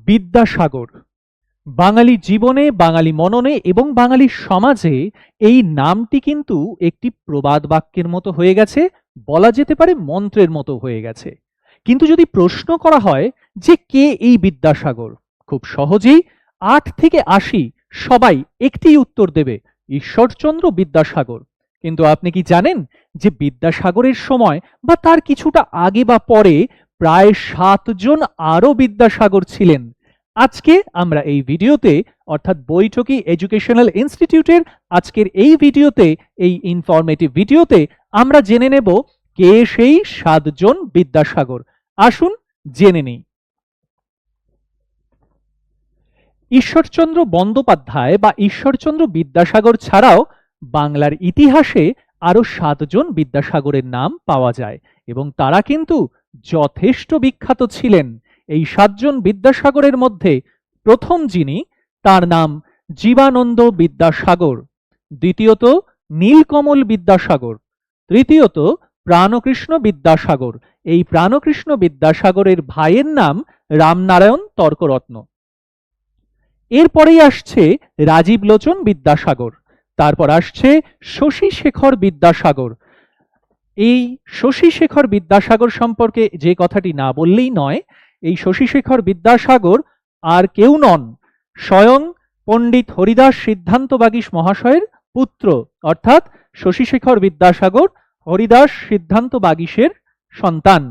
বিদ্যাসাগর বাঙালি জীবনে, বাঙালি মননে এবং বাঙালি সমাজে এই নামটি কিন্তু একটি প্রবাদ বাক্যের মতো হয়ে গেছে, বলা যেতে পারে মন্ত্রের মতো হয়ে গেছে। কিন্তু যদি প্রশ্ন করা হয় যে কে এই বিদ্যাসাগর, খুব সহজেই ৮ থেকে ৮০ সবাই একটি উত্তর দেবে, ঈশ্বরচন্দ্র বিদ্যাসাগর। কিন্তু আপনি কি জানেন যে বিদ্যাসাগরের সময় বা তার কিছুটা আগে বা পরে প্রায় ৭ জন আরো বিদ্যাসাগর ছিলেন? আজকে আমরা এই ভিডিওতে, অর্থাৎ বৈঠকি এডুকেশনাল ইনস্টিটিউটের আজকের এই ভিডিওতে, এই ইনফরমেটিভ ভিডিওতে আমরা জেনে নেব কে সেই ৭ জন বিদ্যাসাগর। আসুন জেনে নেই। ঈশ্বরচন্দ্র বন্দ্যোপাধ্যায় বা ঈশ্বরচন্দ্র বিদ্যাসাগর ছাড়াও বাংলার ইতিহাসে আরো ৭ জন বিদ্যাসাগরের নাম পাওয়া যায় এবং তারা কিন্তু যথেষ্ট বিখ্যাত ছিলেন। এই ৭ জন বিদ্যাসাগরের মধ্যে প্রথম যিনি, তার নাম জীবানন্দ বিদ্যাসাগর, দ্বিতীয়ত নীলকমল বিদ্যাসাগর, তৃতীয়ত প্রাণকৃষ্ণ বিদ্যাসাগর। এই প্রাণকৃষ্ণ বিদ্যাসাগরের ভাইয়ের নাম রামনারায়ণ তর্করত্ন। এরপরেই আসছে রাজীব লোচন বিদ্যাসাগর, তারপর আসছে শশী শেখর বিদ্যাসাগর। এই শশী শেখর বিদ্যাসাগর সম্পর্কে যে কথাটি না বললেই নয়, এই শশী শেখর বিদ্যাসাগর আর কেউ নন, স্বয়ং পণ্ডিত হরিদাস সিদ্ধান্ত বাগীশ মহাশয়ের পুত্র, অর্থাৎ শশী শেখর বিদ্যাসাগর হরিদাস সিদ্ধান্ত বাগীশের সন্তান।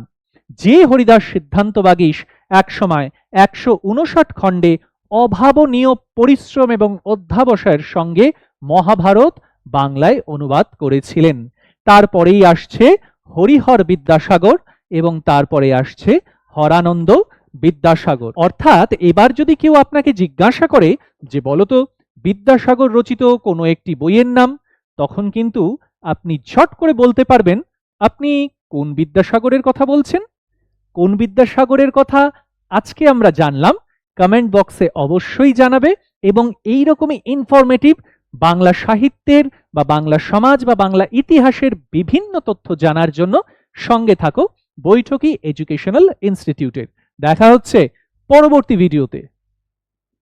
যে হরিদাস সিদ্ধান্ত বাগীশ একসময় ১৫৯ খণ্ডে অভাবনীয় পরিশ্রম এবং অধ্যাবসায়ের সঙ্গে মহাভারত বাংলায় অনুবাদ করেছিলেন। তারপরেই আসছে হরিহর বিদ্যাসাগর এবং তারপরে আসছে হরানন্দ বিদ্যাসাগর। অর্থাৎ এবার যদি কেউ আপনাকে জিজ্ঞাসা করে যে বলতো বিদ্যাসাগর রচিত কোনো একটি বইয়ের নাম, তখন কিন্তু আপনি ঝট করে বলতে পারবেন আপনি কোন বিদ্যাসাগরের কথা বলছেন। কোন বিদ্যাসাগরের কথা আজকে আমরা জানলাম, কমেন্ট বক্সে অবশ্যই জানাবে এবং এই রকমই ইনফরমেটিভ বাংলা সাহিত্যের বা বাংলা সমাজ বা বাংলা ইতিহাসের বিভিন্ন তথ্য জানার জন্য সঙ্গে থাকো বৈঠকি এডুকেশনাল ইনস্টিটিউটের। দেখা হচ্ছে পরবর্তী ভিডিওতে।